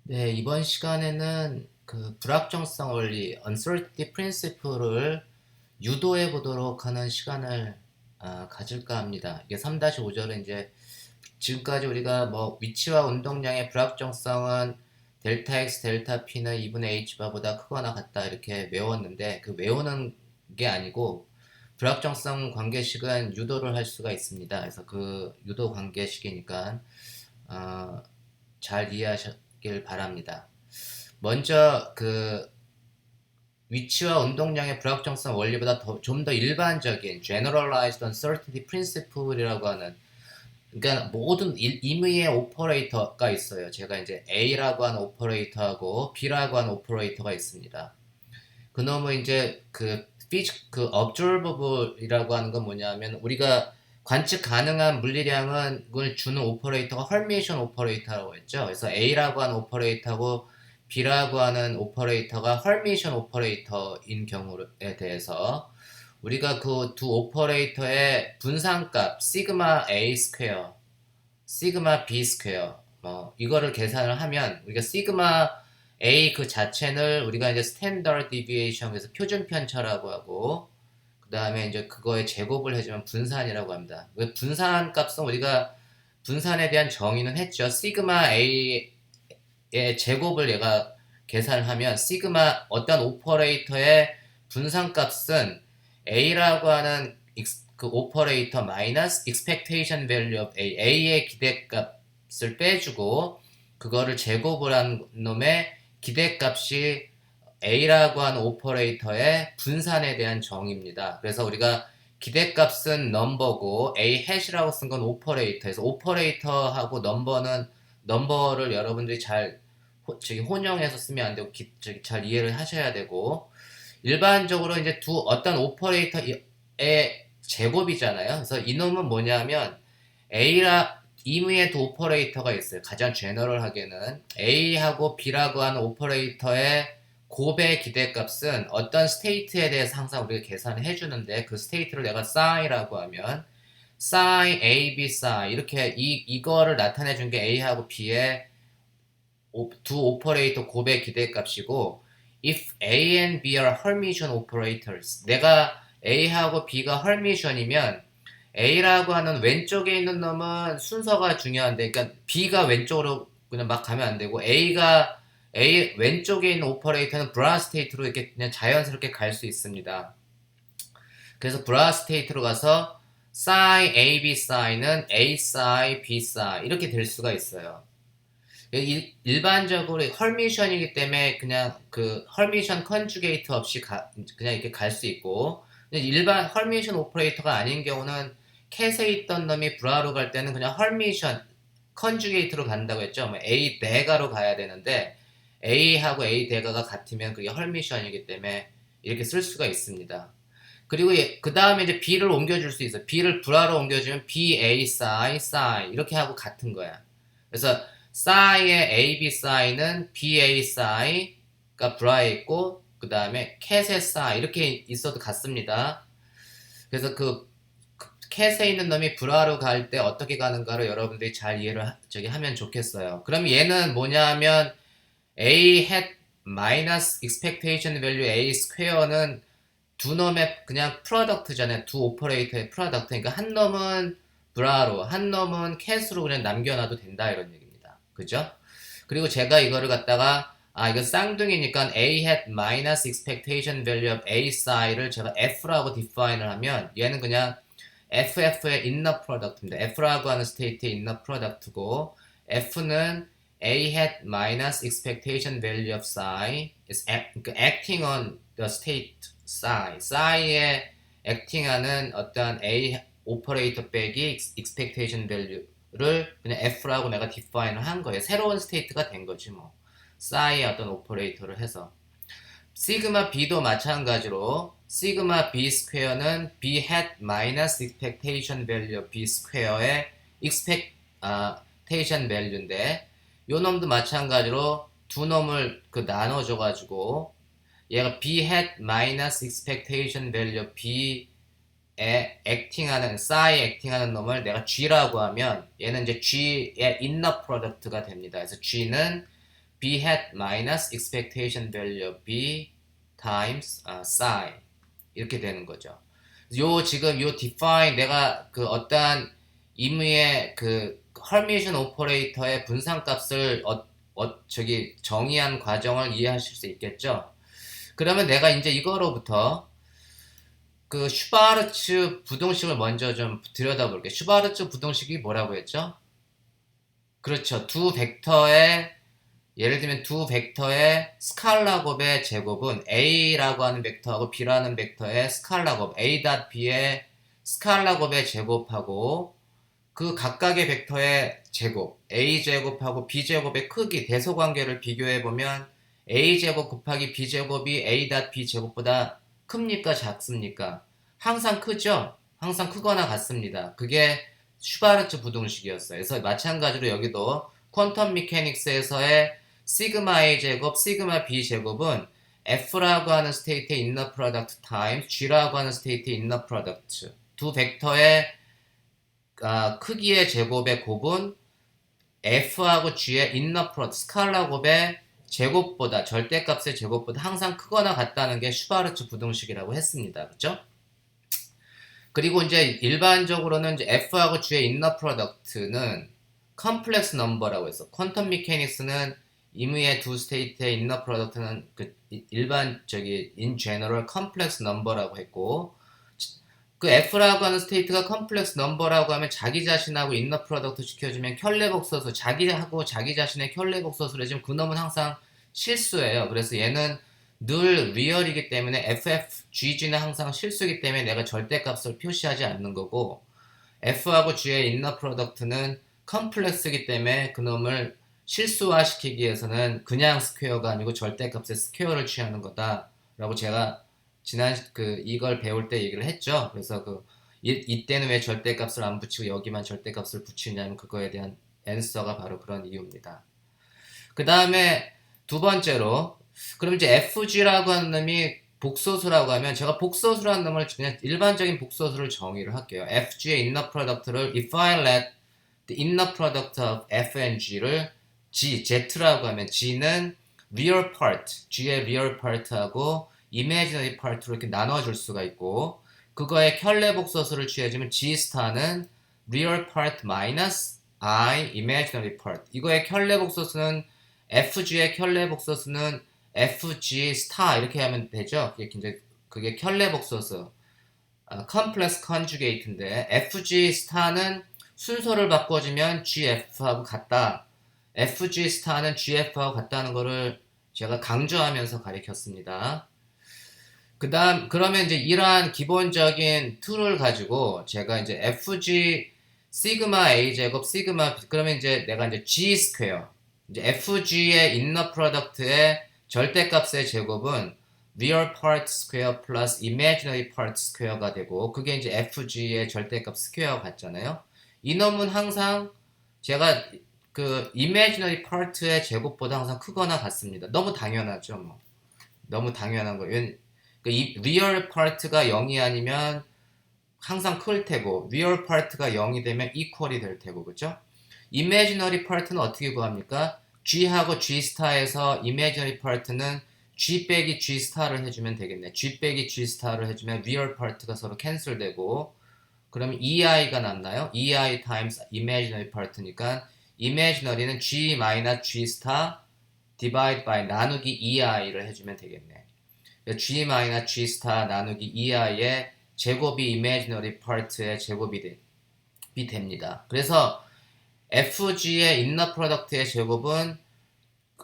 네, 이번 시간에는 그 불확정성 원리, uncertainty principle을 유도해 보도록 하는 시간을 가질까 합니다. 이게 3-5절은 이제 지금까지 우리가 뭐 위치와 운동량의 불확정성은 델타 x, 델타 p는 2분의 h바보다 크거나 같다 이렇게 외웠는데 그 외우는 게 아니고 불확정성 관계식은 유도를 할 수가 있습니다. 그래서 그 유도 관계식이니까 어, 잘 이해하셨길 바랍니다. 먼저 그 위치와 운동량의 불확정성 원리보다 좀 더 일반적인 generalized uncertainty principle이라고 하는, 그러니까 모든 임의의 오퍼레이터가 있어요. 제가 이제 A라고 하는 오퍼레이터하고 B라고 하는 오퍼레이터가 있습니다. 그놈은 이제 그 observable이라고 하는 건 뭐냐면 우리가 관측 가능한 물리량은 을 주는 오퍼레이터가 헐미에이션 오퍼레이터라고 했죠. 그래서 A라고 하는 오퍼레이터하고 B라고 하는 오퍼레이터가 헐미에이션 오퍼레이터인 경우에 대해서 우리가 그 두 오퍼레이터의 분산값 시그마 A 스퀘어, 시그마 B 스퀘어 뭐 이거를 계산을 하면 우리가 시그마 A 그 자체를 우리가 이제 스탠더드 디비에이션에서 표준 편차라고 하고 그 다음에 이제 그거에 제곱을 해주면 분산이라고 합니다. 그 분산 값은 우리가 분산에 대한 정의는 했죠. 시그마 A의 제곱을 얘가 계산을 하면 시그마 어떤 오퍼레이터의 분산 값은 A라고 하는 그 오퍼레이터 마이너스 expectation value of A의 기대값을 빼주고 그거를 제곱을 한 놈의 기대값이 A라고 하는 오퍼레이터의 분산에 대한 정의입니다. 그래서 우리가 기대값은 넘버고 A 해시라고 쓴 건 오퍼레이터에서 오퍼레이터하고 넘버를 여러분들이 잘 혼용해서 쓰면 안 되고 잘 이해를 하셔야 되고 일반적으로 이제 두 어떤 오퍼레이터의 제곱이잖아요. 그래서 이놈은 뭐냐면 A라 임의의 두 오퍼레이터가 있어요. 가장 제너럴하게는 A하고 B라고 하는 오퍼레이터의 곱의 기대값은 어떤 스테이트에 대해서 항상 우리가 계산을 해주는데 그 스테이트를 내가 싸이라고 하면 싸이 A, B 싸이 이렇게 이거를 나타내 준 게 A하고 B의 두 오퍼레이터 곱의 기대값이고 if A and B are Hermitian operators 내가 A하고 B가 헐미션이면 A라고 하는 왼쪽에 있는 놈은 순서가 중요한데 그러니까 B가 왼쪽으로 그냥 막 가면 안 되고 A 왼쪽에 있는 오퍼레이터는 브라 스테이트로 이렇게 그냥 자연스럽게 갈 수 있습니다. 그래서 브라 스테이트로 가서 psi A, B psi는 A psi, B psi 이렇게 될 수가 있어요. 일반적으로 헐미션이기 때문에 그냥 그 헐미션 컨주게이트 없이 그냥 이렇게 갈 수 있고 일반 헐미션 오퍼레이터가 아닌 경우는 캣에 있던 놈이 브라로 갈 때는 그냥 헐미션 컨주게이트로 간다고 했죠. 뭐 A 대가로 가야 되는데 A하고 A 대가가 같으면 그게 헐미션이기 때문에 이렇게 쓸 수가 있습니다. 그리고 그 다음에 이제 B를 옮겨줄 수 있어. B를 브라로 옮겨주면 BA psi, psi 이렇게 하고 같은 거야. 그래서 psi의 AB psi는 BA psi가 브라에 있고 그 다음에 캣의 psi 이렇게 있어도 같습니다. 그래서 그 캣에 있는 놈이 브라로 갈 때 어떻게 가는가를 여러분들이 잘 이해를 하면 좋겠어요. 그럼 얘는 뭐냐 면 A hat 마이너스 expectation value A 스퀘어는 두 놈의 그냥 프로덕트잖아요. 두 오퍼레이터의 프로덕트. 그러니까 한 놈은 브라로, 한 놈은 캣으로 그냥 남겨놔도 된다 이런 얘기입니다. 그죠? 그리고 제가 이거를 갖다가 이거 쌍둥이니까 A hat minus expectation value of A psi를 제가 F라고 define을 하면 얘는 그냥 FF의 inner product입니다. F라고 하는 스테이트의 inner product고 F는 A hat minus expectation value of psi is acting on the state psi. psi에 acting하는 어떤 A 오퍼레이터 빼기 expectation value를 그냥 F라고 내가 define을 한 거예요. 새로운 스테이트가 된 거지 뭐. psi의 어떤 오퍼레이터를 해서. 시그마 B도 마찬가지로 시그마 B 스퀘어는 B hat minus expectation value of B 스퀘어의 expectation value인데 요 놈도 마찬가지로 두 놈을 나눠줘가지고 얘가 B hat minus expectation value of B에 acting하는 psi acting하는 놈을 내가 G라고 하면 얘는 이제 G의 inner product가 됩니다. 그래서 G는 B hat minus expectation value of B times psi 이렇게 되는 거죠. 지금 요 define 내가 그 어떠한 임의의 그 헐미션 오퍼레이터의 분산값을 저기 정의한 과정을 이해하실 수 있겠죠? 그러면 내가 이제 이거로부터 그 슈바르츠 부동식을 먼저 좀 들여다볼게요. 슈바르츠 부동식이 뭐라고 했죠? 그렇죠. 두 벡터의 예를 들면 두 벡터의 스칼라 곱의 제곱은 A라고 하는 벡터하고 B라는 벡터의 스칼라 곱 A.B의 스칼라 곱의 제곱하고 그 각각의 벡터의 제곱 A제곱하고 B제곱의 크기 대소관계를 비교해보면 A제곱 곱하기 B제곱이 A.B 제곱보다 큽니까 작습니까? 항상 크죠? 항상 크거나 같습니다. 그게 슈바르츠 부동식이었어요. 그래서 마찬가지로 여기도 퀀텀 미케닉스에서의 시그마 A 제곱, 시그마 B 제곱은 F라고 하는 스테이트의 인너 프로덕트 타임스 G라고 하는 스테이트의 인너 프로덕트 두 벡터의 크기의 제곱의 곱은 F하고 G의 인너 프로덕트 스칼라 곱의 제곱보다 절대값의 제곱보다 항상 크거나 같다는 게 슈바르츠 부동식이라고 했습니다. 그렇죠? 그리고 이제 일반적으로는 이제 F하고 G의 인너 프로덕트는 컴플렉스 넘버라고 해서 퀀텀 미케닉스는 임의의 두 스테이트의 인너 프로덕트는 그 일반 in general 컴플렉스 넘버라고 했고 그 F라고 하는 스테이트가 컴플렉스 넘버라고 하면 자기 자신하고 인너 프로덕트 시켜주면 켤레복소수 자기하고 자기 자신의 켤레복소수를 해주면 그놈은 항상 실수예요. 그래서 얘는 늘 리얼이기 때문에 FFGG는 항상 실수이기 때문에 내가 절대값을 표시하지 않는 거고 F하고 G의 인너 프로덕트는 컴플렉스이기 때문에 그놈을 실수화시키기 위해서는 그냥 스퀘어가 아니고 절대값의 스퀘어를 취하는 거다라고 제가 지난 이걸 배울 때 얘기를 했죠. 그래서 이때는 왜 절대값을 안 붙이고 여기만 절대값을 붙이냐면 그거에 대한 앤서가 바로 그런 이유입니다. 그 다음에 두 번째로 그럼 이제 FG라고 하는 놈이 복소수라고 하면 제가 복소수라는 놈을 그냥 일반적인 복소수를 정의를 할게요. FG의 inner product를 if I let the inner product of F and G를 Z라고 하면 G는 real part, G의 real part하고 imaginary part로 이렇게 나눠줄 수가 있고 그거의 켤레 복소수를 취해주면 G 스타는 real part minus I imaginary part 이거의 켤레 복소수는 FG의 켤레 복소수는 FG 스타 이렇게 하면 되죠. 그게 켤레 복소수 컴플렉스 컨주게이트인데 FG 스타는 순서를 바꿔주면 GF하고 같다. FG 스타는 GF하고 같다는 거를 제가 강조하면서 가르쳤습니다. 그러면 이제 이러한 기본적인 툴을 가지고 제가 이제 FG 시그마 A 제곱 시그마 그러면 이제 내가 이제 G 스퀘어 이제 FG의 인너 프로덕트의 절대값의 제곱은 real part square plus imaginary part square가 되고 그게 이제 FG의 절대값 스퀘어가 같잖아요. 이놈은 항상 제가 그 imaginary part의 제곱보다 항상 크거나 같습니다. 너무 당연하죠, 뭐. 너무 당연한 거예요. 이 real part가 0이 아니면 항상 클 테고 real part가 0이 되면 equal이 될 테고 그죠? imaginary part는 어떻게 구합니까? G하고 G 스타에서 imaginary part는 G 빼기 G 스타를 해주면 되겠네. G 빼기 G 스타를 해주면 real part가 서로 캔슬되고 그러면 EI가 남나요? EI times imaginary part니까 imaginary는 G minus G star divide by 나누기 EI를 해주면 되겠네. G minus G star 나누기 EI의 제곱이 imaginary part의 제곱이 됩니다. 그래서 FG의 inner product의 제곱은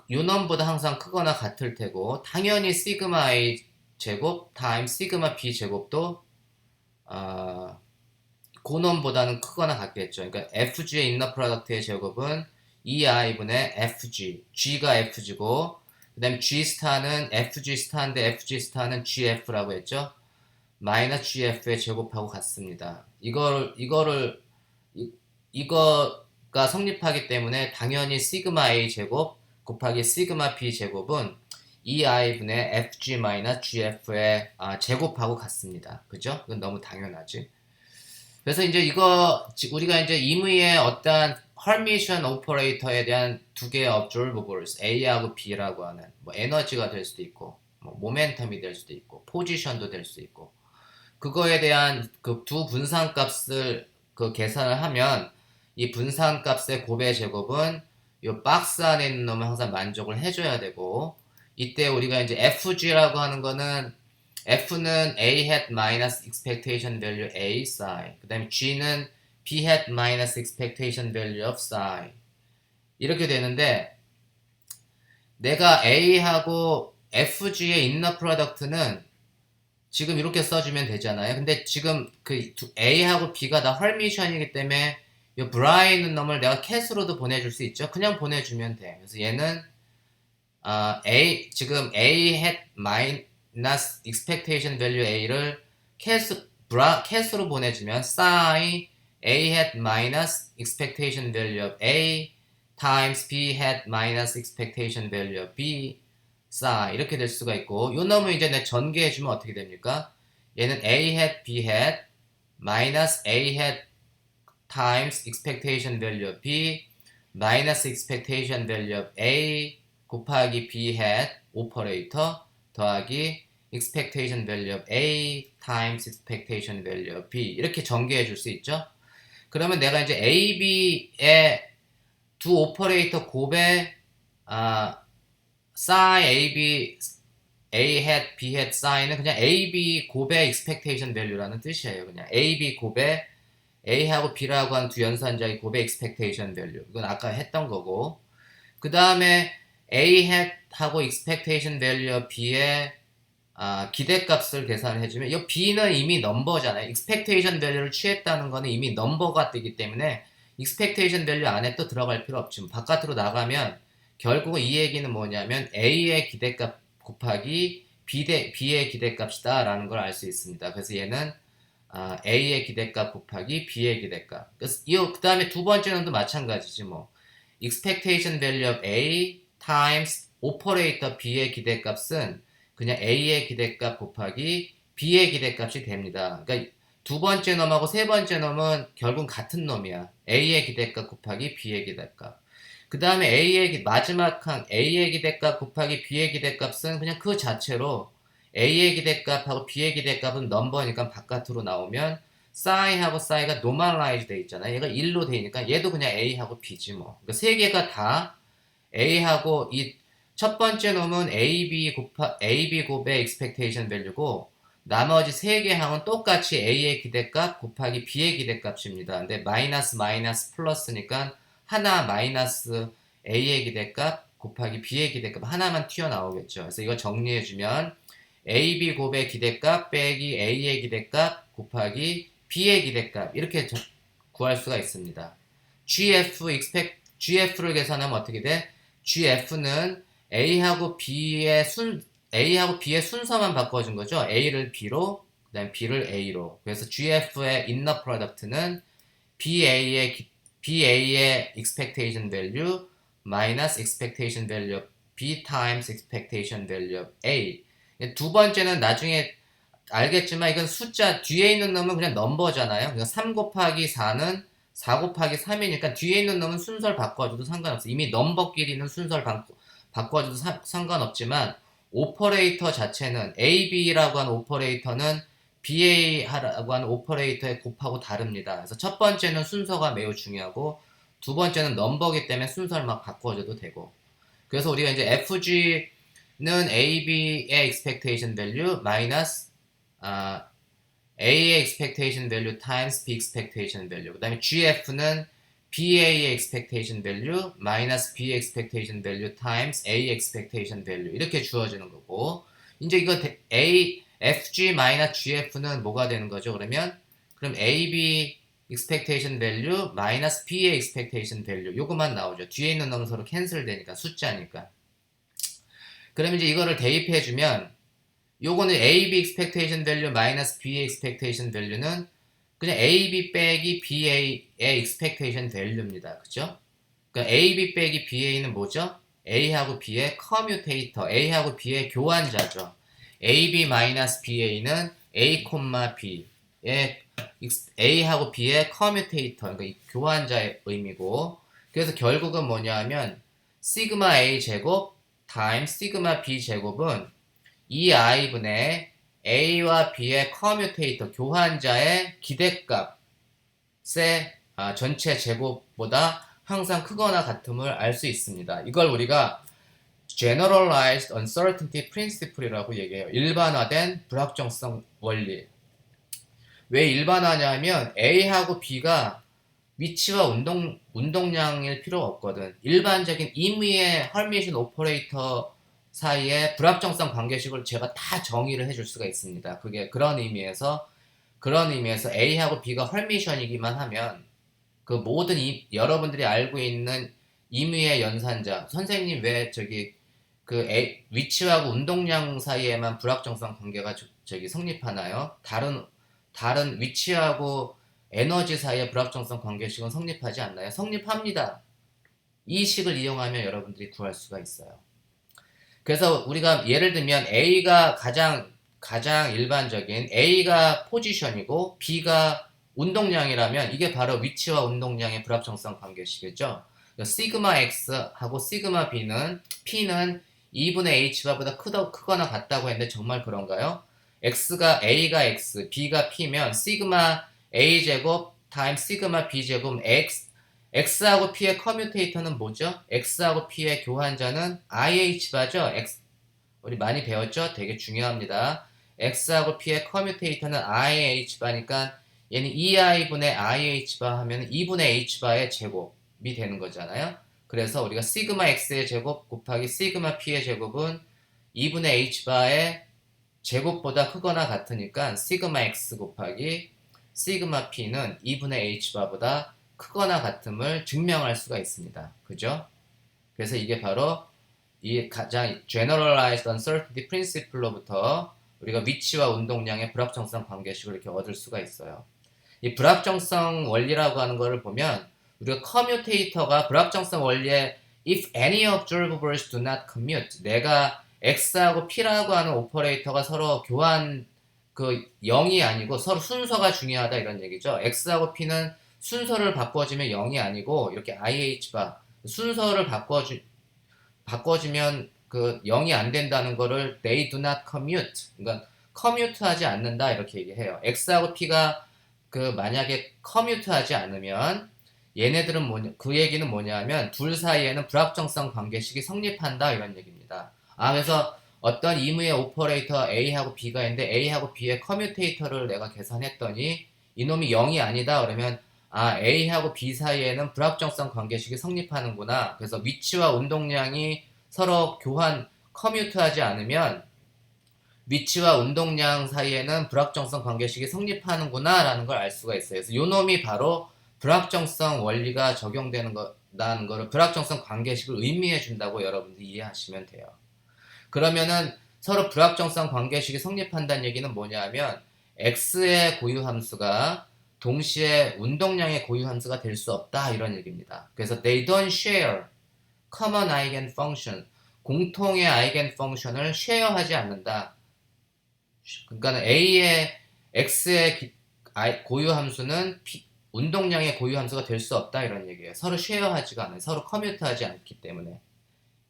요놈보다 항상 크거나 같을 테고 당연히 시그마 A 제곱 times 시그마 B 제곱도 고놈보다는 크거나 같겠죠. 그러니까 FG의 inner product의 제곱은 EI분의 FG, G가 FG고 그 다음에 G 스타는 FG 스타인데 FG 스타는 GF라고 했죠. 마이너스 GF의 제곱하고 같습니다. 이거가 성립하기 때문에 당연히 시그마 A 제곱 곱하기 시그마 B 제곱은 EI분의 FG 마이너스 GF의 제곱하고 같습니다. 그죠? 이건 너무 당연하지. 그래서 이제 이거 우리가 이제 임의의 어떠한 헐미션 오퍼레이터에 대한 두 개의 observables A하고 B라고 하는 뭐 에너지가 될 수도 있고 뭐 모멘텀이 될 수도 있고 포지션도 될 수 있고 그거에 대한 그 두 분산값을 그 계산을 하면 이 분산값의 곱의 제곱은 이 박스 안에 있는 놈을 항상 만족을 해줘야 되고 이때 우리가 이제 FG라고 하는 거는 F는 A hat minus expectation value A psi 그 다음에 G는 B hat minus expectation value of psi 이렇게 되는데 내가 A하고 FG의 inner product는 지금 이렇게 써주면 되잖아요. 근데 지금 그 A하고 B가 다 헐미션이기 때문에 이 브라이는 놈을 내가 캣으로도 보내줄 수 있죠. 그냥 보내주면 돼. 그래서 얘는 지금 A hat minus expectation value A를 캣으로 보내주면 psi A hat minus expectation value of A times B hat minus expectation value of B psi 이렇게 될 수가 있고 요 놈을 이제 내 전개해주면 어떻게 됩니까? 얘는 A hat B hat minus A hat times expectation value of B minus expectation value of A 곱하기 B hat 오퍼레이터 더하기 expectation value of A times expectation value of B 이렇게 전개해 줄 수 있죠. 그러면 내가 이제 A, B의 두 오퍼레이터 곱에 psi A, B, A hat, B hat, psi는 그냥 A, B 곱의 expectation value라는 뜻이에요. 그냥 A, B 곱의 A하고 B라고 한 두 연산자의 곱의 expectation value. 이건 아까 했던 거고. 그 다음에 A hat하고 expectation value B의 기대값을 계산을 해주면 이 B는 이미 넘버잖아요. expectation value를 취했다는 거는 이미 넘버가 뜨기 때문에 expectation value 안에 또 들어갈 필요 없지. 바깥으로 나가면 결국은 이 얘기는 뭐냐면 A의 기대값 곱하기 B의 기대값이다 라는 걸 알 수 있습니다. 그래서 얘는 A의 기대값 곱하기 B의 기대값. 그래서 그 다음에 두 번째 놈도 마찬가지지 뭐. expectation value of A times operator B의 기대값은 그냥 A의 기대값 곱하기 B의 기대값이 됩니다. 그러니까 두 번째 놈하고 세 번째 놈은 결국 같은 놈이야. A의 기대값 곱하기 B의 기대값. 그 다음에 마지막 한 A의 기대값 곱하기 B의 기대값은 그냥 그 자체로 A의 기대값하고 B의 기대값은 넘버니까 바깥으로 나오면 psi하고 psi가 normalize 돼 있잖아요. 얘가 1로 되니까 얘도 그냥 A하고 B지 뭐. 그러니까 세 개가 다 A하고 이 첫 번째 놈은 AB 곱의 expectation value고 나머지 세 개 항은 똑같이 A의 기대값 곱하기 B의 기대값입니다. 근데 마이너스 플러스니까 하나 마이너스 A의 기대값 곱하기 B의 기대값 하나만 튀어나오겠죠. 그래서 이거 정리해주면 AB 곱의 기대값 빼기 A의 기대값 곱하기 B의 기대값 이렇게 구할 수가 있습니다. GF를 계산하면 어떻게 돼? GF는 A하고 B의 순서만 바꿔준 거죠. A를 B로, 그 다음에 B를 A로. 그래서 GF의 inner product는 BA의 expectation value minus expectation value of B times expectation value of A. 두 번째는 나중에 알겠지만 이건 숫자 뒤에 있는 놈은 그냥 넘버잖아요. 그러니까 3 곱하기 4는 4 곱하기 3이니까 뒤에 있는 놈은 순서를 바꿔줘도 상관없어. 이미 넘버끼리는 순서를 바꿔줘도 상관없지만 오퍼레이터 자체는 AB라고 하는 오퍼레이터는 BA라고 하는 오퍼레이터의 곱하고 다릅니다. 그래서 첫 번째는 순서가 매우 중요하고 두 번째는 넘버기 때문에 순서를 막 바꿔줘도 되고 그래서 우리가 이제 FG는 AB의 expectation value 마이너스 A의 expectation value times B expectation value 그 다음에 GF는 BA의 expectation value minus B의 expectation value times A expectation value 이렇게 주어지는 거고 이제 이거 FG minus GF는 뭐가 되는 거죠? 그럼 AB expectation value minus B의 expectation value 요것만 나오죠. 뒤에 있는 놈은 서로 캔슬 되니까 숫자니까. 그럼 이제 이거를 대입해주면 요거는 AB expectation value minus B의 expectation value는 그냥 AB 빼기 BA의 expectation value입니다. 그죠? 그러니까 AB 빼기 BA는 뭐죠? A하고 B의 commutator, A하고 B의 교환자죠. AB minus BA는 A, B의 A하고 B의 커뮤테이터, 그러니까 이 교환자의 의미고, 그래서 결국은 뭐냐 하면 시그마 A 제곱 타임 시그마 B 제곱은 이 i분의 A와 B의 커뮤테이터 교환자의 기대값의 전체 제곱보다 항상 크거나 같음을 알 수 있습니다. 이걸 우리가 Generalized Uncertainty Principle이라고 얘기해요. 일반화된 불확정성 원리. 왜 일반화냐면 A하고 B가 위치와 운동량일 필요 없거든. 일반적인 임의의 헐미션 오퍼레이터 사이의 불확정성 관계식을 제가 다 정의를 해줄 수가 있습니다. 그게 그런 의미에서 A하고 B가 헐미션이기만 하면 그 모든 여러분들이 알고 있는 임의의 연산자 선생님 왜 저기 그 위치하고 운동량 사이에만 불확정성 관계가 저기 성립하나요? 다른 위치하고 에너지 사이의 불확정성 관계식은 성립하지 않나요? 성립합니다. 이 식을 이용하면 여러분들이 구할 수가 있어요. 그래서 우리가 예를 들면 A가 가장 일반적인 A가 포지션이고 B가 운동량이라면 이게 바로 위치와 운동량의 불확정성 관계식이죠. 시그마 X하고 시그마 P는 2분의 H바보다 크거나 같다고 했는데 정말 그런가요? A가 X, B가 P면 시그마 A제곱 타임 시그마 B제곱 X하고 P의 커뮤테이터는 뭐죠? X하고 P의 교환자는 IH바죠? 우리 많이 배웠죠? 되게 중요합니다. X하고 P의 커뮤테이터는 IH바니까 얘는 2i분의 IH바 하면 2분의 H바의 제곱이 되는 거잖아요. 그래서 우리가 시그마 X의 제곱 곱하기 시그마 P의 제곱은 2분의 H바의 제곱보다 크거나 같으니까 시그마 X 곱하기 시그마 P는 2분의 H바보다 크거나 같음을 증명할 수가 있습니다. 그죠? 그래서 이게 바로 이 가장 Generalized Uncertainty Principle로부터 우리가 위치와 운동량의 불확정성 관계식을 이렇게 얻을 수가 있어요. 이 불확정성 원리라고 하는 것을 보면 우리가 커뮤테이터가 불확정성 원리에 if any observables do not commute 내가 X하고 P라고 하는 오퍼레이터가 서로 교환 0이 아니고 서로 순서가 중요하다 이런 얘기죠. X하고 P는 순서를 바꿔주면 0이 아니고 이렇게 IH바 순서를 바꿔주면 0이 안 된다는 거를 they do not commute 그러니까 commute 하지 않는다 이렇게 얘기해요. X하고 P가 만약에 commute 하지 않으면 얘네들은 그 얘기는 뭐냐면 둘 사이에는 불확정성 관계식이 성립한다 이런 얘기입니다. 그래서 어떤 임의의 오퍼레이터 A하고 B가 있는데 A하고 B의 커뮤테이터를 내가 계산했더니 이놈이 0이 아니다 그러면 A하고 B 사이에는 불확정성 관계식이 성립하는구나. 그래서 위치와 운동량이 서로 커뮤트하지 않으면 위치와 운동량 사이에는 불확정성 관계식이 성립하는구나 라는 걸 알 수가 있어요. 그래서 요놈이 바로 불확정성 원리가 적용되는 거라는 거를 불확정성 관계식을 의미해 준다고 여러분들이 이해하시면 돼요. 그러면은 서로 불확정성 관계식이 성립한다는 얘기는 뭐냐면 X의 고유함수가 동시에 운동량의 고유함수가 될 수 없다 이런 얘기입니다. 그래서 they don't share common eigenfunction 공통의 아이겐펑션을 share하지 않는다. 그러니까 X의 고유함수는 운동량의 고유함수가 될 수 없다 이런 얘기예요. 서로 쉐어하지가 않아요. 서로 커뮤트하지 않기 때문에.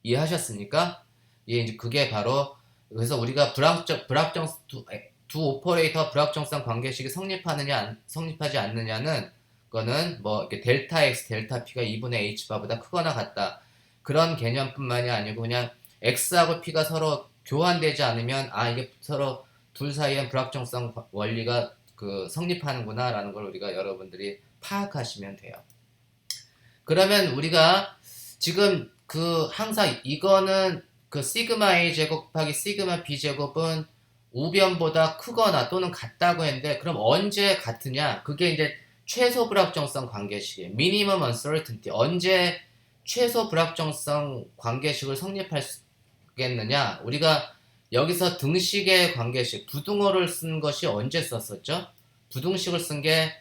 이해하셨습니까? 이제 그게 바로 그래서 우리가 두 오퍼레이터 불확정성 관계식이 성립하지 않느냐는 거는 이렇게 델타 X, 델타 P가 2분의 H바보다 크거나 같다. 그런 개념뿐만이 아니고 그냥 X하고 P가 서로 교환되지 않으면 이게 서로 둘 사이에 불확정성 원리가 성립하는구나 라는 걸 우리가 여러분들이 파악하시면 돼요. 그러면 우리가 지금 항상 이거는 시그마 A 제곱 곱하기 시그마 B 제곱은 우변보다 크거나 또는 같다고 했는데 그럼 언제 같으냐? 그게 이제 최소 불확정성 관계식이에요. Minimum Uncertainty. 언제 최소 불확정성 관계식을 성립할 수 있겠느냐? 우리가 여기서 등식의 관계식, 부등호를 쓴 것이 언제 썼었죠? 부등식을 쓴 게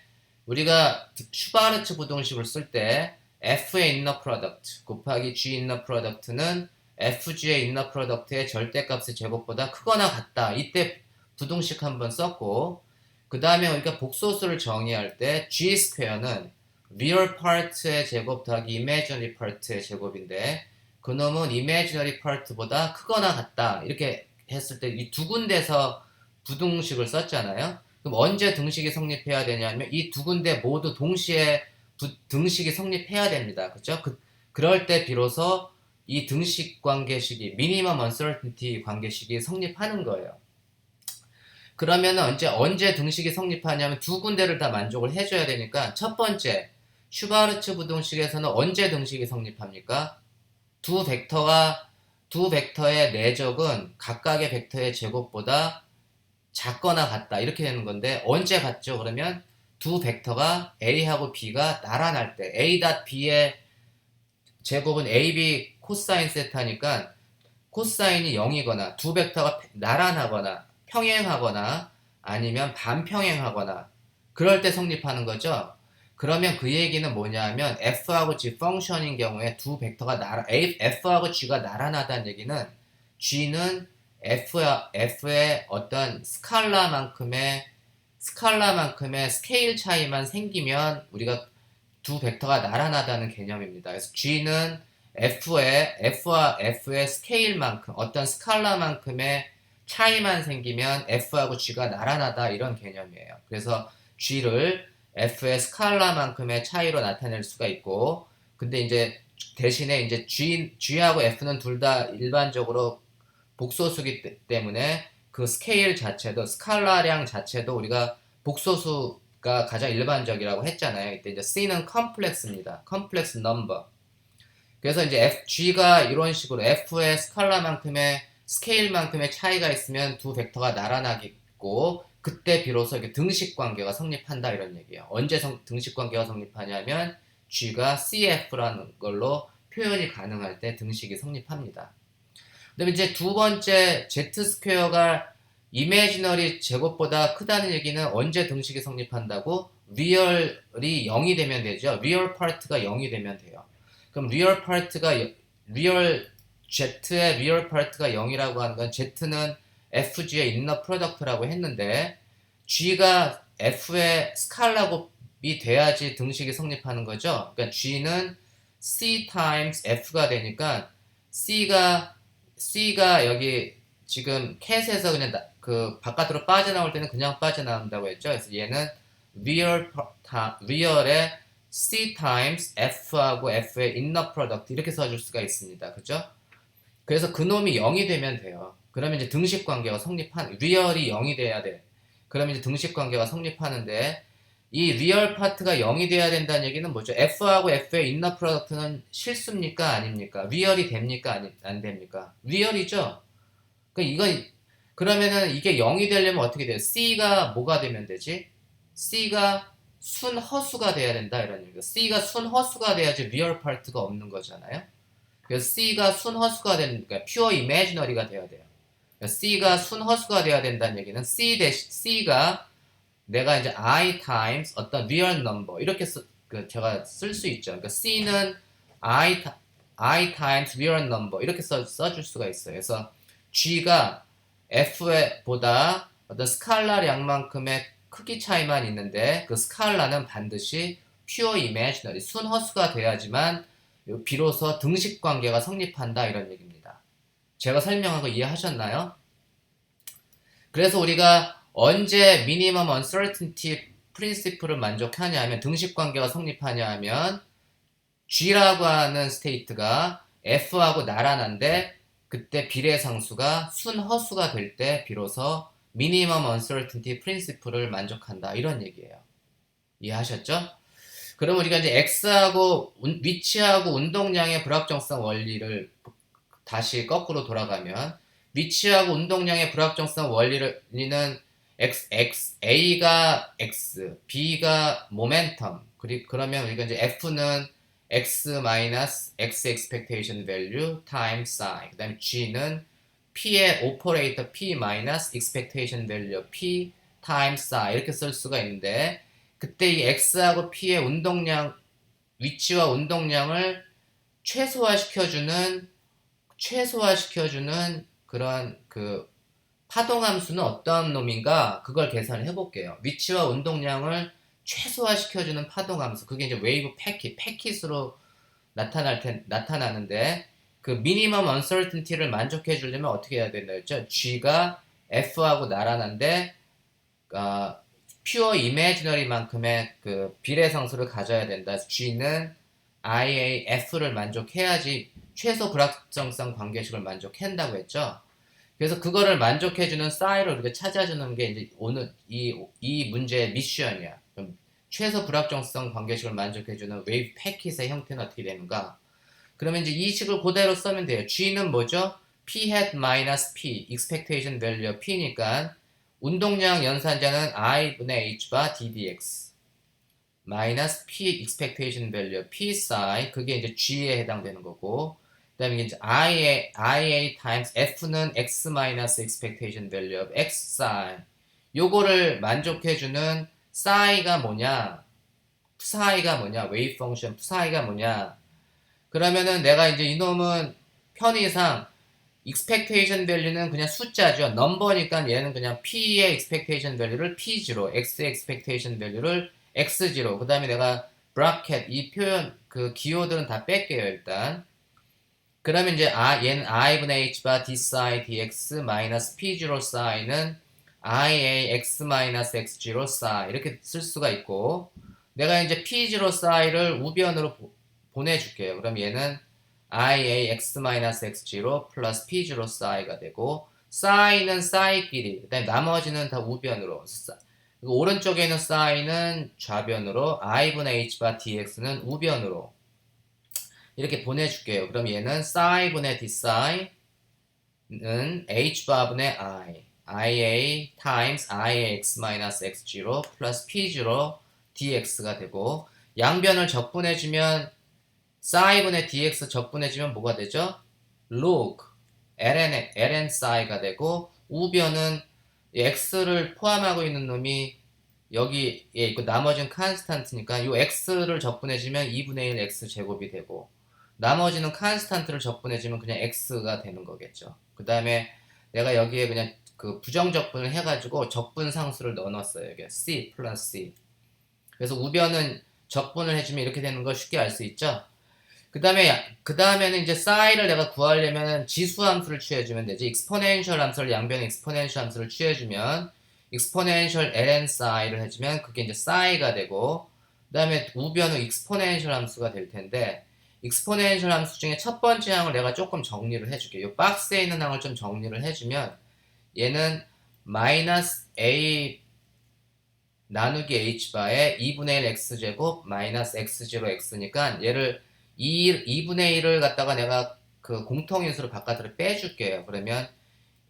우리가 슈바르츠 부등식을 쓸 때 F의 inner product 곱하기 G inner product는 FG의 inner product의 절대값의 제곱보다 크거나 같다. 이때 부등식 한번 썼고 그 다음에 우리가 복소수를 정의할 때 G 스퀘어는 real part의 제곱 더하기 imaginary part의 제곱인데 그놈은 imaginary part보다 크거나 같다 이렇게 했을 때 이 두 군데서 부등식을 썼잖아요. 그럼 언제 등식이 성립해야 되냐면 이 두 군데 모두 동시에 등식이 성립해야 됩니다. 그죠? 그럴 때 비로소 이 등식 관계식이 minimum uncertainty 관계식이 성립하는 거예요. 그러면 언제 등식이 성립하냐면 두 군데를 다 만족을 해줘야 되니까 첫 번째 슈바르츠 부등식에서는 언제 등식이 성립합니까? 두 벡터의 내적은 각각의 벡터의 제곱보다 작거나 같다 이렇게 되는 건데 언제 같죠? 그러면 두 벡터가 A하고 B가 나란할 때 A.B의 제곱은 AB 코사인 세타니까 코사인이 0이거나 두 벡터가 나란하거나 평행하거나 아니면 반평행하거나 그럴 때 성립하는 거죠. 그러면 그 얘기는 뭐냐면 f하고 g 펑션인 경우에 두 벡터가 f하고 g가 나란하다는 얘기는 g는 f의 어떤 스칼라만큼의 스케일 차이만 생기면 우리가 두 벡터가 나란하다는 개념입니다. 그래서 g는 f와 f의 스케일만큼 어떤 스칼라만큼의 차이만 생기면 f하고 g가 나란하다 이런 개념이에요. 그래서 g를 f의 스칼라만큼의 차이로 나타낼 수가 있고 근데 이제 대신에 이제 g하고 f는 둘 다 일반적으로 복소수기 때문에 그 스케일 자체도 스칼라량 자체도 우리가 복소수가 가장 일반적이라고 했잖아요. 이때 이제 C는 컴플렉스입니다. 컴플렉스 넘버. 그래서 이제 G가 이런 식으로 F의 스칼라만큼의 스케일만큼의 차이가 있으면 두 벡터가 나란하겠고 그때 비로소 이렇게 등식 관계가 성립한다 이런 얘기예요. 언제 등식 관계가 성립하냐면 G가 CF라는 걸로 표현이 가능할 때 등식이 성립합니다. 그다음에 이제 두 번째 Z 스퀘어가 이미지너리 제곱보다 크다는 얘기는 언제 등식이 성립한다고? 리얼이 0이 되면 되죠. 리얼 파트가 0이 되면 돼요. 그럼 Z의 리얼 파트가 0이라고 하는 건 Z는 FG의 인너 프로덕트라고 했는데 G가 F의 스칼라곱이 돼야지 등식이 성립하는 거죠. 그러니까 G는 C times F가 되니까 C가 여기 지금 캣에서 그냥 그 바깥으로 빠져나올 때는 그냥 빠져나온다고 했죠. 그래서 얘는 리얼의 C times F하고 F의 inner product 이렇게 써줄 수가 있습니다. 그죠? 그래서 그놈이 0이 되면 돼요. 그러면 이제 등식 관계가 리얼이 0이 돼야 돼. 그러면 이제 등식 관계가 성립하는데 이 리얼 파트가 0이 돼야 된다는 얘기는 뭐죠? F하고 F의 인너 프로덕트는 실수입니까? 아닙니까? 리얼이 됩니까? 안 됩니까? 리얼이죠? 그러면은 이게 0이 되려면 어떻게 돼요? C가 뭐가 되면 되지? C가 순허수가 돼야 된다 이런 얘기예요. C가 순허수가 돼야지 리얼 파트가 없는 거잖아요. 그래서 C가 순허수가 되니까 퓨어 이미지너리가 돼야 돼요. C가 순허수가 돼야 된다는 얘기는 C가 내가 이제 I times 어떤 real number 이렇게 제가 쓸 수 있죠. 그러니까 C는 I times real number 이렇게 써줄 수가 있어요. 그래서 G가 F보다 어떤 스칼라량만큼의 크기 차이만 있는데 그 스칼라는 반드시 pure imaginary 순허수가 돼야지만 비로소 등식 관계가 성립한다 이런 얘기입니다. 제가 설명한 거 이해하셨나요? 그래서 우리가 언제 minimum uncertainty principle을 만족하냐면 등식 관계가 성립하냐 하면 G라고 하는 스테이트가 F하고 나란한데 그때 비례상수가 순허수가 될 때 비로소 minimum uncertainty principle을 만족한다 이런 얘기예요. 이해하셨죠? 그럼 우리가 이제 X하고 위치하고 운동량의 불확정성 원리를 다시 거꾸로 돌아가면 위치하고 운동량의 불확정성 원리는 A가 X, B가 모멘텀. 그러면 우리가 이제 F는 X 마이너스 X expectation value times psi. 그 다음에 G는 P의 오퍼레이터 P 마이너스 expectation value P times psi. 이렇게 쓸 수가 있는데 그때 이 X하고 P의 위치와 운동량을 최소화시켜주는 그런 파동함수는 어떤 놈인가 그걸 계산을 해볼게요. 위치와 운동량을 최소화시켜주는 파동함수. 그게 이제 웨이브 패킷으로 나타나는데 그 미니멈 언서튼티를 만족해 주려면 어떻게 해야 된다 했죠? G가 F하고 나란한데 퓨어 이미지너리만큼의 그 비례상수를 가져야 된다. G는 IAF를 만족해야지 최소 불확정성 관계식을 만족한다고 했죠. 그래서 그거를 만족해주는 싸이를 우리가 찾아주는 게 이제 오늘 이 문제의 미션이야. 그럼 최소 불확정성 관계식을 만족해주는 웨이브 패킷의 형태는 어떻게 되는가? 그러면 이제 이 식을 그대로 쓰면 돼요. G는 뭐죠? P hat minus P, expectation value P니까 운동량 연산자는 I분의 H바 DDX 마이너스 P expectation value P psi 그게 이제 G에 해당되는 거고 그 다음에 이제 IA times F는 X minus expectation value of X psi 요거를 만족해주는 psi가 뭐냐 psi가 뭐냐 웨이브 펑션 psi가 뭐냐 그러면은 내가 이제 이놈은 편의상 expectation value는 그냥 숫자죠. 넘버니까 얘는 그냥 P의 expectation value를 P0, X의 expectation value를 X0. 그 다음에 내가 bracket 이 표현 그 기호들은 다 뺄게요 일단. 그러면 이제 얘는 I분의 H바 D psi dx 마이너스 P0 psi는 IA X 마이너스 X0 psi 이렇게 쓸 수가 있고 내가 이제 P0 psi를 우변으로 보내줄게요. 그럼 얘는 IA X-X0 플러스 P0 psi가 되고 psi는 psi끼리 그 다음에 나머지는 다 우변으로 그리고 오른쪽에 있는 psi는 좌변으로 I분의 H바 dx는 우변으로 이렇게 보내줄게요. 그럼 얘는 psi분의 d psi는 H바분의 I IA times IA X-X0 플러스 P0 dx가 되고 양변을 적분해주면 psi분의 dx 적분해주면 뭐가 되죠? log ln psi가 되고 우변은 x를 포함하고 있는 놈이 여기에 있고 나머지는 컨스탄트니까 이 x를 적분해주면 2분의 1 x 제곱이 되고 나머지는 컨스탄트를 적분해주면 그냥 x가 되는 거겠죠. 그 다음에 내가 여기에 그냥 그 부정적분을 해가지고 적분 상수를 넣어놨어요. 여기 c 플러스 c 그래서 우변은 적분을 해주면 이렇게 되는 걸 쉽게 알 수 있죠. 그 다음에는 이제 psi를 내가 구하려면 지수 함수를 취해주면 되지. exponential 함수를 양변에 exponential 함수를 취해주면 exponential ln psi를 해주면 그게 이제 psi가 되고 그 다음에 우변은 exponential 함수가 될 텐데 exponential 함수 중에 첫 번째 항을 내가 조금 정리를 해줄게. 이 박스에 있는 항을 좀 정리를 해주면 얘는 마이너스 a 나누기 h바에 2분의 1 x제곱 마이너스 x0 x니까 얘를 2분의 1을 갖다가 내가 그 공통인수로 바깥으로 빼줄게요. 그러면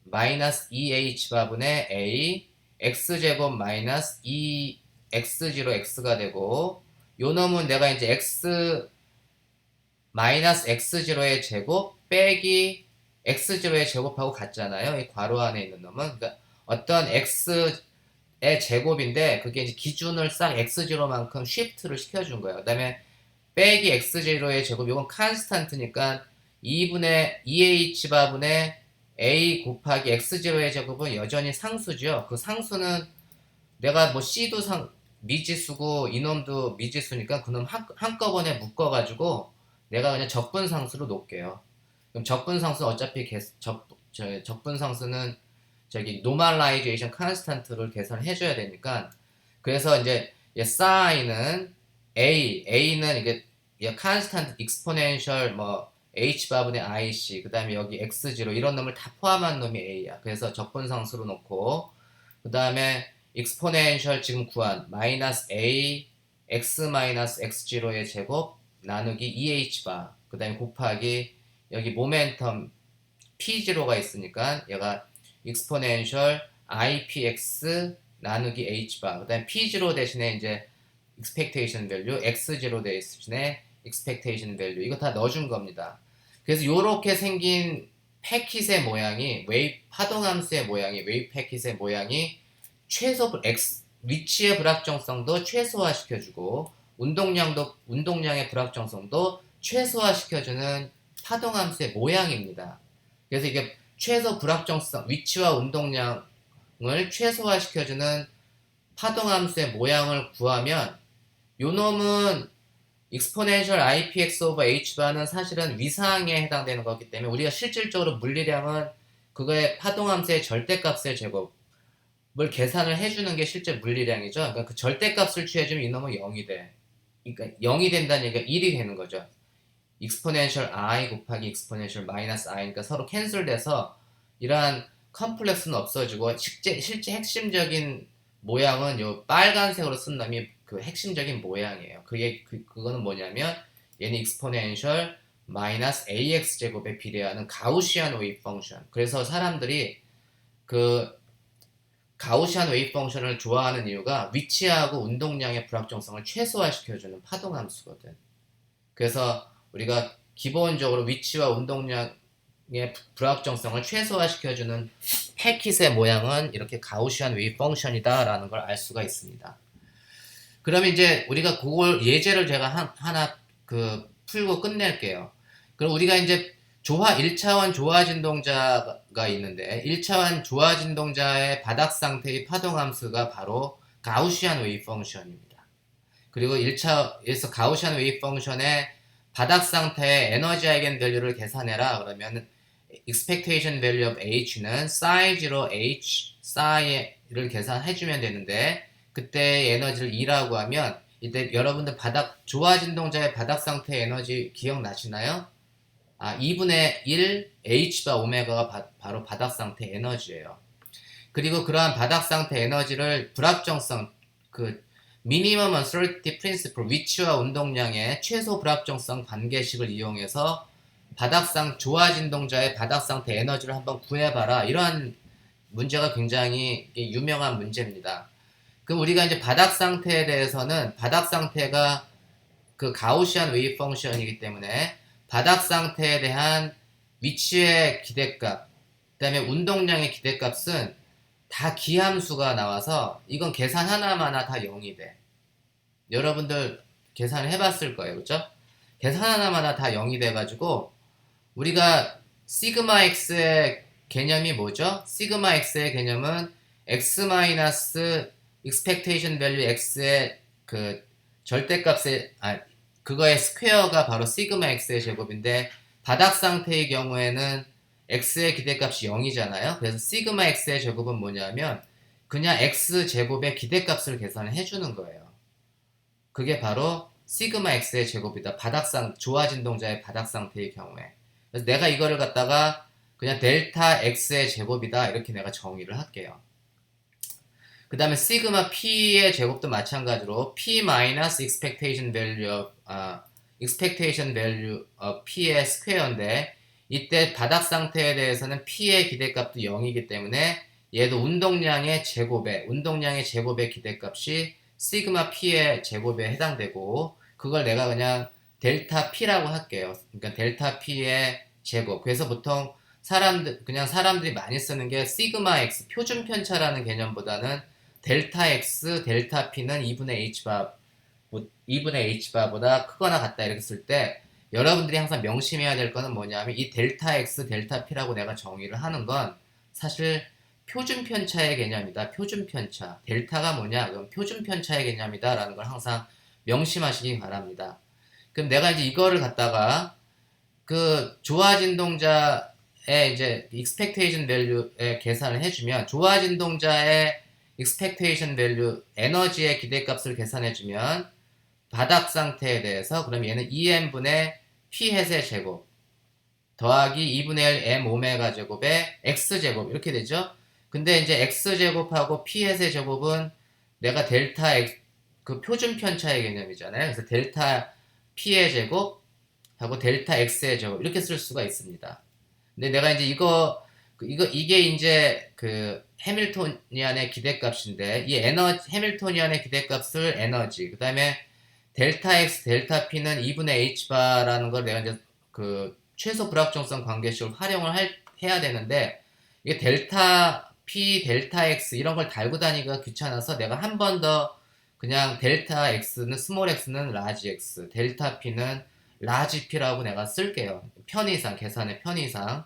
마이너스 2h바분의 a x제곱 마이너스 2x0 x가 되고 요 놈은 내가 이제 x 마이너스 x0의 제곱 빼기 x0의 제곱하고 같잖아요. 이 괄호 안에 있는 놈은 그러니까 어떤 x의 제곱인데 그게 이제 기준을 싹 x0만큼 쉬프트를 시켜준 거예요. 그 다음에 빼기 x0의 제곱 이건 컨스탄트니까 2분의 2h바분의 a 곱하기 x0의 제곱은 여전히 상수죠. 그 상수는 내가 뭐 c도 미지수고 이놈도 미지수니까 그놈 한꺼번에 묶어가지고 내가 그냥 적분상수로 놓을게요. 그럼 적분상수는 어차피 적분상수는 저기 노멀라이제이션 컨스탄트를 계산해줘야 되니까 그래서 이제 psi는 a는 이게 컨스탄트 익스포넨셜 뭐 h바분의 ic 그 다음에 여기 x0 이런 놈을 다 포함한 놈이 a야. 그래서 적분상수로 놓고 그 다음에 익스포넨셜 지금 구한 마이너스 a x 마이너스 x0의 제곱 나누기 2h바 그 다음에 곱하기 여기 모멘텀 p0가 있으니까 얘가 익스포넨셜 ipx 나누기 h바 그 다음에 p0 대신에 이제 expectation value x0 대신에 expectation value 이거 다 넣어준 겁니다. 그래서 요렇게 생긴 패킷의 모양이 파동함수의 모양이 웨이브 패킷의 모양이 위치의 불확정성도 최소화시켜주고 운동량의 불확정성도 최소화시켜주는 파동함수의 모양입니다. 그래서 이게 최소 불확정성, 위치와 운동량을 최소화시켜주는 파동함수의 모양을 구하면 요 놈은 exponential IPX over H바는 사실은 위상에 해당되는 거기 때문에 우리가 실질적으로 물리량은 그거의 파동함수의 절대값의 제곱을 계산을 해주는 게 실제 물리량이죠. 그러니까 그 절대값을 취해주면 이 놈은 0이 돼. 그러니까 0이 된다는 얘기가 1이 되는 거죠. exponential I 곱하기 exponential minus I, 그러니까 서로 캔슬돼서 이러한 컴플렉스는 없어지고 실제 핵심적인 모양은 요 빨간색으로 쓴 놈이 그 핵심적인 모양이에요. 그거는 뭐냐면 얘는 exponential minus ax 제곱에 비례하는 가우시안 웨이브 펑션. 그래서 사람들이 그 가우시안 웨이브 펑션을 좋아하는 이유가 위치하고 운동량의 불확정성을 최소화시켜주는 파동함수거든. 그래서 우리가 기본적으로 위치와 운동량의 불확정성을 최소화시켜주는 패킷의 모양은 이렇게 가우시안 웨이브 펑션이다 라는 걸 알 수가 있습니다. 그러면 이제 우리가 그걸 예제를 제가 하나 풀고 끝낼게요. 그럼 우리가 이제 1차원 조화 진동자가 있는데 1차원 조화 진동자의 바닥 상태의 파동함수가 바로 가우시안 웨이브 펑션입니다. 그리고 1차에서 가우시안 웨이브 펑션의 바닥 상태의 에너지 아이겐 밸류를 계산해라 그러면 expectation value of h는 사이즈로 h 사이를 계산해주면 되는데 그때 에너지를 2라고 하면 이때 여러분들 조화 진동자의 바닥 상태 에너지 기억나시나요? 2분의 1 h바 오메가가 바로 바닥 상태 에너지예요. 그리고 그러한 바닥 상태 에너지를 불확정성 minimum uncertainty principle 위치와 운동량의 최소 불확정성 관계식을 이용해서 조화 진동자의 바닥 상태 에너지를 한번 구해봐라. 이러한 문제가 굉장히 유명한 문제입니다. 그럼 우리가 이제 바닥 상태에 대해서는 바닥 상태가 그 가우시안 웨이브 펑션이기 때문에 바닥 상태에 대한 위치의 기대값, 그 다음에 운동량의 기대값은 다 기함수가 나와서 이건 계산 하나마나 다 0이 돼. 여러분들 계산을 해봤을 거예요. 그죠? 계산 하나마나 다 0이 돼가지고 우리가 시그마 x의 개념이 뭐죠? 시그마 x의 개념은 x 마이너스 expectation value x의 그 절대값의 그거의 스퀘어가 바로 시그마 x의 제곱인데 바닥 상태의 경우에는 x의 기대값이 0이잖아요. 그래서 시그마 x의 제곱은 뭐냐면 그냥 x 제곱의 기대값을 계산을 해주는 거예요. 그게 바로 시그마 x의 제곱이다. 조화 진동자의 바닥 상태의 경우에. 그래서 내가 이거를 갖다가 그냥 델타 x의 제곱이다 이렇게 내가 정의를 할게요. 그 다음에 시그마 p의 제곱도 마찬가지로 p 마이너스 expectation value of p의 스퀘어인데 이때 바닥 상태에 대해서는 p의 기대값도 0이기 때문에 얘도 운동량의 제곱의 기대값이 시그마 p의 제곱에 해당되고 그걸 내가 그냥 델타 p라고 할게요. 그러니까 델타 p의 제곱. 그래서 보통 사람들이 많이 쓰는 게 시그마 x 표준 편차라는 개념보다는 델타 x, 델타 p는 2분의 h바보다 크거나 같다 이렇게 쓸 때 여러분들이 항상 명심해야 될 거는 뭐냐면 이 델타 x, 델타 p라고 내가 정의를 하는 건 사실 표준 편차의 개념이다. 표준 편차. 델타가 뭐냐? 그럼 표준 편차의 개념이다. 라는 걸 항상 명심하시기 바랍니다. 그럼 내가 이제 이거를 갖다가 조화 진동자의 이제 expectation value의 계산을 해주면 조화 진동자의 expectation value 에너지의 기대값을 계산해주면 바닥 상태에 대해서 그럼 얘는 2n분의 p 햇의 제곱 더하기 2분의 1 m 오메가 제곱의 x 제곱 이렇게 되죠. 근데 이제 x 제곱하고 p 햇의 제곱은 내가 델타 x 그 표준 편차의 개념이잖아요. 그래서 델타 p의 제곱 하고 델타 x의 제곱 이렇게 쓸 수가 있습니다. 근데 내가 이제 이게 이제 해밀토니안의 기대값인데 이 해밀토니안의 기대값을 에너지 그 다음에 델타 x, 델타 p는 2분의 h바라는 걸 내가 이제 최소 불확정성 관계식을 활용을 해야 되는데 이게 델타 p, 델타 x 이런 걸 달고 다니기가 귀찮아서 내가 한 번 더 그냥 델타 x는 스몰 x는 라지 x, 델타 p는 라지 p라고 내가 쓸게요. 계산의 편의상.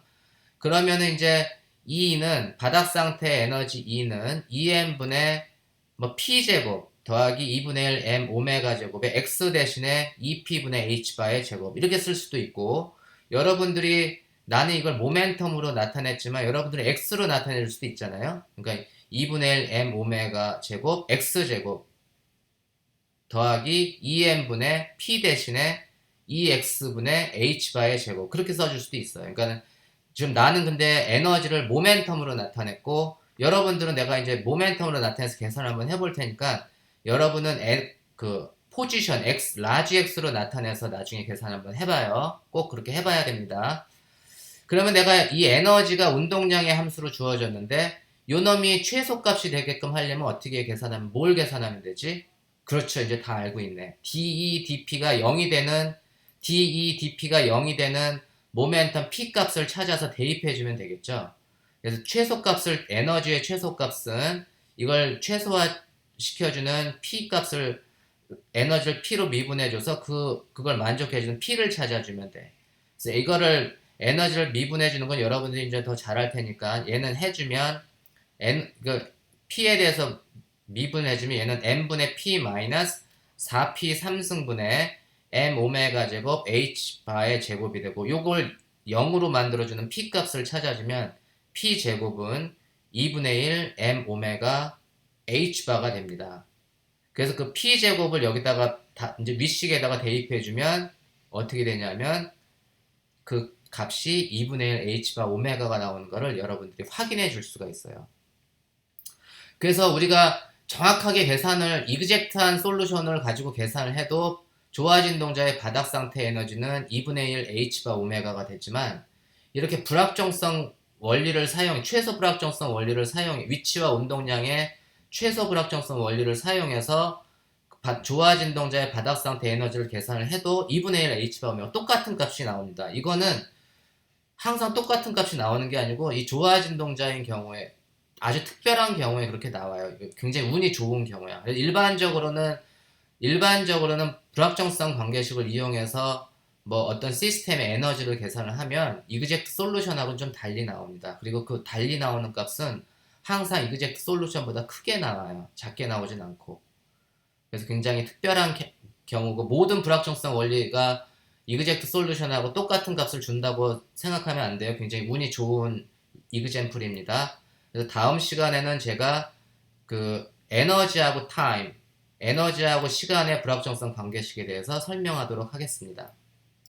그러면은 이제 E는 바닥 상태 에너지 E는 EM분의 뭐 P제곱 더하기 2분의 1 M 오메가 제곱에 X 대신에 EP분의 H바의 제곱 이렇게 쓸 수도 있고 여러분들이 나는 이걸 모멘텀으로 나타냈지만 여러분들이 X로 나타낼 수도 있잖아요. 그러니까 2분의 1 M 오메가 제곱 X 제곱 더하기 2M분의 P 대신에 EX분의 H바의 제곱 그렇게 써줄 수도 있어요. 그러니까 지금 나는 근데 에너지를 모멘텀으로 나타냈고 여러분들은 내가 이제 모멘텀으로 나타내서 계산을 한번 해볼 테니까 여러분은 그 포지션 X, 라지 X로 나타내서 나중에 계산 한번 해봐요. 꼭 그렇게 해봐야 됩니다. 그러면 내가 이 에너지가 운동량의 함수로 주어졌는데 요 놈이 최소값이 되게끔 하려면 어떻게 계산하면 뭘 계산하면 되지? 그렇죠. 이제 다 알고 있네. DEDP가 0이 되는 DEDP가 0이 되는 모멘텀 P 값을 찾아서 대입해 주면 되겠죠. 그래서 최소값을 에너지의 최소값은 이걸 최소화 시켜주는 P 값을 에너지를 P로 미분해줘서 그걸 만족해주는 P를 찾아주면 돼. 그래서 이거를 에너지를 미분해주는 건 여러분들이 이제 더 잘할 테니까 얘는 해주면 P에 대해서 미분해주면 얘는 N분의 P 마이너스 4P 3승분의 M 오메가 제곱 H 바의 제곱이 되고 요걸 0으로 만들어주는 P 값을 찾아주면 P 제곱은 2분의 1 M 오메가 H 바가 됩니다. 그래서 그 P 제곱을 여기다가 이제 위식에다가 대입해주면 어떻게 되냐면 그 값이 2분의 1 H바 오메가가 나오는 거를 여러분들이 확인해 줄 수가 있어요. 그래서 우리가 정확하게 계산을 이그젝트한 솔루션을 가지고 계산을 해도 좋아진 동자의 바닥 상태 에너지는 2분의 1 H바 오메가가 되지만 이렇게 불확정성 원리를 최소 불확정성 원리를 위치와 운동량의 최소 불확정성 원리를 사용해서 좋아진 동자의 바닥 상태 에너지를 계산을 해도 2분의 1 H바 오메가 똑같은 값이 나옵니다. 이거는 항상 똑같은 값이 나오는 게 아니고 이 좋아진 동자인 경우에 아주 특별한 경우에 그렇게 나와요. 굉장히 운이 좋은 경우야. 일반적으로는 불확정성 관계식을 이용해서 뭐 어떤 시스템의 에너지를 계산을 하면 이그젝트 솔루션하고는 좀 달리 나옵니다. 그리고 그 달리 나오는 값은 항상 이그젝트 솔루션보다 크게 나와요. 작게 나오진 않고. 그래서 굉장히 특별한 경우고 모든 불확정성 원리가 이그젝트 솔루션하고 똑같은 값을 준다고 생각하면 안 돼요. 굉장히 운이 좋은 이그젠플입니다. 그래서 다음 시간에는 제가 그 에너지하고 시간의 불확정성 관계식에 대해서 설명하도록 하겠습니다.